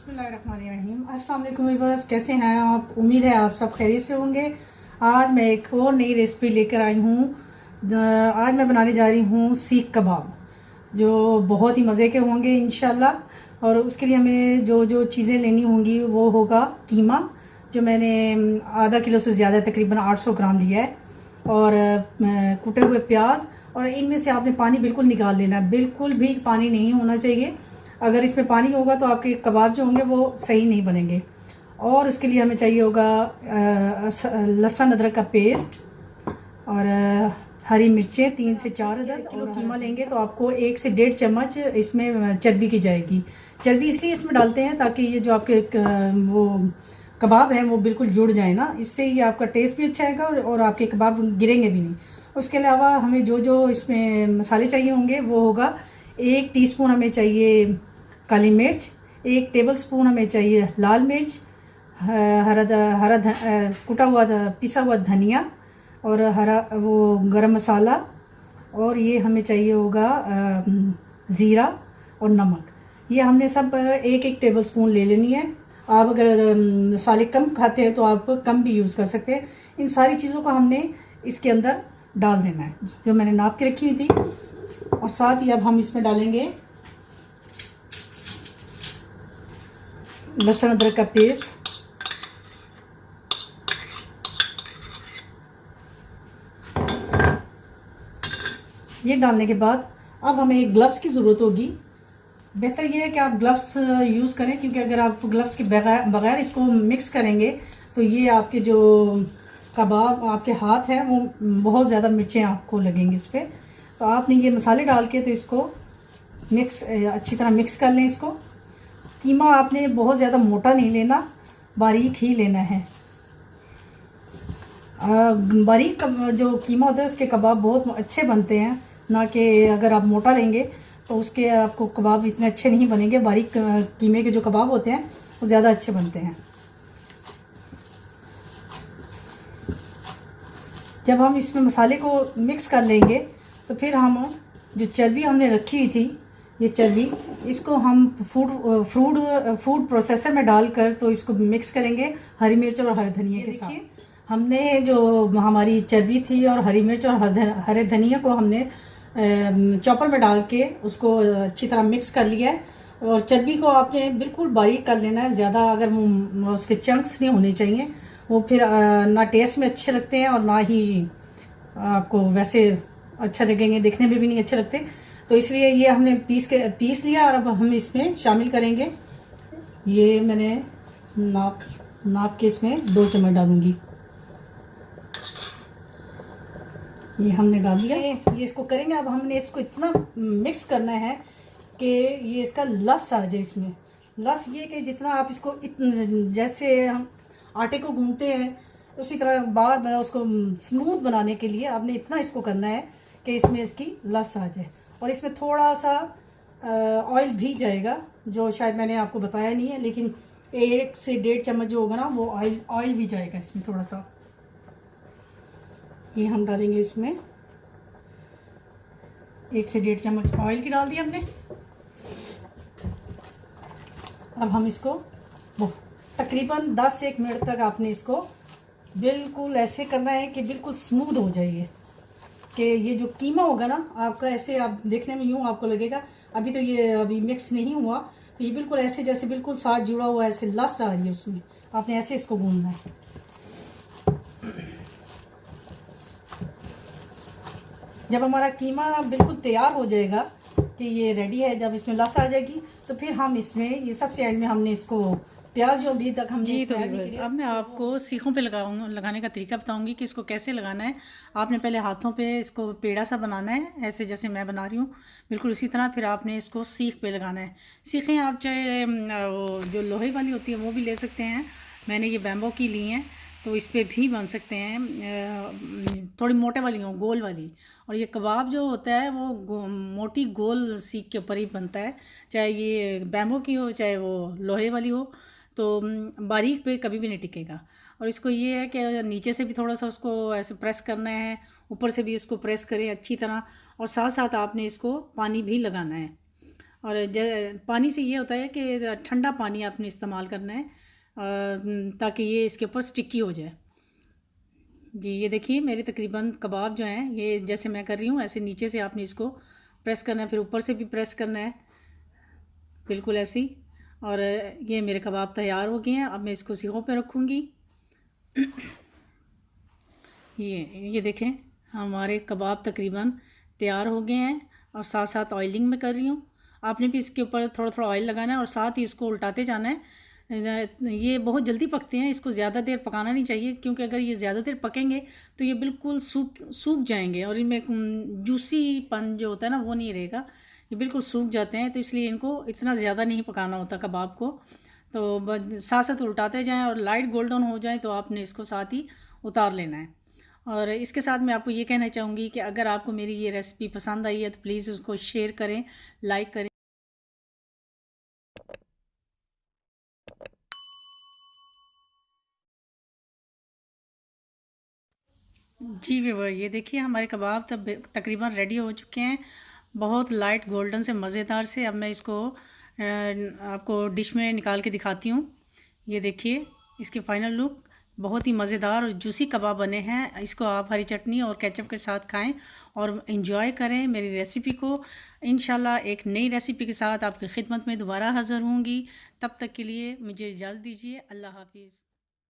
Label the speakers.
Speaker 1: बिस्मिल्लाहिर्रहमानिर्रहीम। अस्सलाम वालेकुम व्यूअर्स, कैसे हैं आप? उम्मीद है आप सब खैरियत से होंगे। आज मैं एक और नई रेसिपी लेकर आई हूँ। आज मैं बनाने जा रही हूँ सीख कबाब, जो बहुत ही मज़े के होंगे इंशाल्लाह। और उसके लिए हमें जो जो चीज़ें लेनी होंगी वो होगा कीमा, जो मैंने आधा किलो से ज़्यादा तकरीबन 800 ग्राम लिया है, और कुटे हुए प्याज। और इनमें से आपने पानी बिल्कुल निकाल लेना है, बिल्कुल भी पानी नहीं होना चाहिए। अगर इसमें पानी होगा तो आपके कबाब जो होंगे वो सही नहीं बनेंगे। और उसके लिए हमें चाहिए होगा लहसुन अदरक का पेस्ट, और हरी मिर्चें 3 से 4 अदद। किलो कीमा लेंगे तो आपको 1 से 1.5 चम्मच इसमें चर्बी की जाएगी। चर्बी इसलिए इसमें डालते हैं ताकि ये जो आपके वो कबाब हैं वो बिल्कुल जुड़ जाए ना, इससे ये आपका टेस्ट भी अच्छा आएगा और आपके कबाब गिरेंगे भी नहीं। उसके अलावा हमें जो जो इसमें मसाले चाहिए होंगे वो होगा: 1 टीस्पून हमें चाहिए काली मिर्च, 1 टेबलस्पून हमें चाहिए लाल मिर्च, कुटा हुआ पिसा हुआ धनिया, और हरा वो गरम मसाला, और ये हमें चाहिए होगा ज़ीरा और नमक। ये हमने सब 1-1 टेबलस्पून ले लेनी है। आप अगर मसाले कम खाते हैं तो आप कम भी यूज़ कर सकते हैं। इन सारी चीज़ों को हमने इसके अंदर डाल देना है जो मैंने नाप के रखी हुई थी। और साथ ही अब हम इसमें डालेंगे लहसुन अदरक का पेस्ट, ये डालने के बाद अब हमें ग्लव्स की ज़रूरत होगी। बेहतर ये है कि आप ग्लव्स यूज़ करें, क्योंकि अगर आप ग्लव्स के बगैर इसको मिक्स करेंगे तो ये आपके जो कबाब आपके हाथ हैं वो बहुत ज़्यादा मिर्चें आपको लगेंगी इस पर। तो आपने ये मसाले डाल के तो इसको अच्छी तरह मिक्स कर लें इसको। कीमा आपने बहुत ज़्यादा मोटा नहीं लेना, बारीक ही लेना है। बारीक जो कीमा होता है उसके कबाब बहुत अच्छे बनते हैं, ना कि अगर आप मोटा लेंगे तो उसके आपको कबाब इतने अच्छे नहीं बनेंगे। बारीक कीमे के जो कबाब होते हैं वो ज़्यादा अच्छे बनते हैं। जब हम इसमें मसाले को मिक्स कर लेंगे तो फिर हम जो चर्बी हमने रखी हुई थी, ये चर्बी, इसको हम फूड प्रोसेसर में डालकर तो इसको मिक्स करेंगे हरी मिर्च और हरे धनिया के साथ। हमने जो हमारी चर्बी थी और हरी मिर्च और हरे धनिया को हमने चॉपर में डाल के उसको अच्छी तरह मिक्स कर लिया है। और चर्बी को आपने बिल्कुल बारीक कर लेना है, ज़्यादा अगर उसके चंक्स नहीं होने चाहिए। वो फिर ना टेस्ट में अच्छे लगते हैं और ना ही आपको वैसे अच्छा लगेंगे, देखने में भी नहीं अच्छे लगते। तो इसलिए ये हमने पीस लिया और अब हम इसमें शामिल करेंगे। ये मैंने नाप के इसमें 2 चम्मच डालूंगी। ये हमने डाल दिया। ये इसको करेंगे। अब हमने इसको इतना मिक्स करना है कि ये इसका लस आ जाए इसमें। लस ये कि जितना आप इसको जैसे हम आटे को गूंथते हैं उसी तरह बार बार उसको स्मूथ बनाने के लिए आपने इतना इसको करना है कि इसमें इसकी लस आ जाए। और इसमें थोड़ा सा ऑयल भी जाएगा, जो शायद मैंने आपको बताया नहीं है, लेकिन 1 से 1.5 चम्मच जो होगा ना वो ऑयल भी जाएगा इसमें थोड़ा सा। ये हम डालेंगे इसमें 1 से 1.5 चम्मच ऑयल की डाल दी हमने। अब हम इसको तकरीबन 10 से 1 मिनट तक आपने इसको बिल्कुल ऐसे करना है कि बिल्कुल स्मूथ हो जाइए, कि ये जो कीमा होगा ना आपका, ऐसे आप देखने में यूँ आपको लगेगा अभी तो ये अभी मिक्स नहीं हुआ, तो ये बिल्कुल ऐसे जैसे बिल्कुल साथ जुड़ा हुआ, ऐसे लस आ रही है उसमें। आपने ऐसे इसको गूंदना है। जब हमारा कीमा बिल्कुल तैयार हो जाएगा कि ये रेडी है, जब इसमें लस आ जाएगी तो फिर हम इसमें ये सबसे एंड में हमने इसको प्याज जो अभी तक हमने
Speaker 2: जी तो बस अब मैं आपको सीखों पे लगाने का तरीका बताऊंगी कि इसको कैसे लगाना है। आपने पहले हाथों पे इसको पेड़ा सा बनाना है, ऐसे जैसे मैं बना रही हूँ बिल्कुल उसी तरह। फिर आपने इसको सीख पे लगाना है। सीखें आप चाहे वो जो लोहे वाली होती है वो भी ले सकते हैं, मैंने ये बैम्बो की ली हैं तो इस पर भी बन सकते हैं। थोड़ी मोटे वाली हो, गोल वाली। और ये कबाब जो होता है वो मोटी गोल सीख के ऊपर ही बनता है, चाहे ये बैम्बो की हो चाहे वो लोहे वाली हो, तो बारीक पे कभी भी नहीं टिकेगा। और इसको ये है कि नीचे से भी थोड़ा सा उसको ऐसे प्रेस करना है, ऊपर से भी इसको प्रेस करें अच्छी तरह, और साथ साथ आपने इसको पानी भी लगाना है। और पानी से ये होता है कि ठंडा पानी आपने इस्तेमाल करना है ताकि ये इसके ऊपर स्टिकी हो जाए। जी ये देखिए मेरे तकरीबन कबाब जो हैं ये जैसे मैं कर रही हूँ ऐसे नीचे से आपने इसको प्रेस करना है, फिर ऊपर से भी प्रेस करना है, बिल्कुल ऐसे ही। और ये मेरे कबाब तैयार हो गए हैं। अब मैं इसको सीखों पे रखूँगी। ये देखें हमारे कबाब तकरीबन तैयार हो गए हैं और साथ साथ ऑयलिंग में कर रही हूँ। आपने भी इसके ऊपर थोड़ा थोड़ा ऑयल लगाना है और साथ ही इसको उल्टाते जाना है। ये बहुत जल्दी पकते हैं, इसको ज़्यादा देर पकाना नहीं चाहिए क्योंकि अगर ये ज़्यादा देर पकेंगे तो ये बिल्कुल सूख जाएंगे और इनमें जूसीपन जो होता है ना वो नहीं रहेगा, ये बिल्कुल सूख जाते हैं। तो इसलिए इनको इतना ज़्यादा नहीं पकाना होता कबाब को। तो साथ साथ उल्टाते जाएं और लाइट गोल्डन हो जाए तो आपने इसको साथ ही उतार लेना है। और इसके साथ मैं आपको ये कहना चाहूँगी कि अगर आपको मेरी ये रेसिपी पसंद आई है तो प्लीज़ उसको शेयर करें, लाइक करें। जी व्यूअर ये देखिए हमारे कबाब तब तकरीबन रेडी हो चुके हैं, बहुत लाइट गोल्डन से मज़ेदार से। अब मैं इसको आपको डिश में निकाल के दिखाती हूँ। ये देखिए इसकी फ़ाइनल लुक, बहुत ही मज़ेदार और जूसी कबाब बने हैं। इसको आप हरी चटनी और केचप के साथ खाएं और इन्जॉय करें मेरी रेसिपी को। इंशाल्लाह एक नई रेसिपी के साथ आपकी खिदमत में दोबारा हाज़िर होंगी। तब तक के लिए मुझे इजाज़त दीजिए। अल्लाह हाफिज़।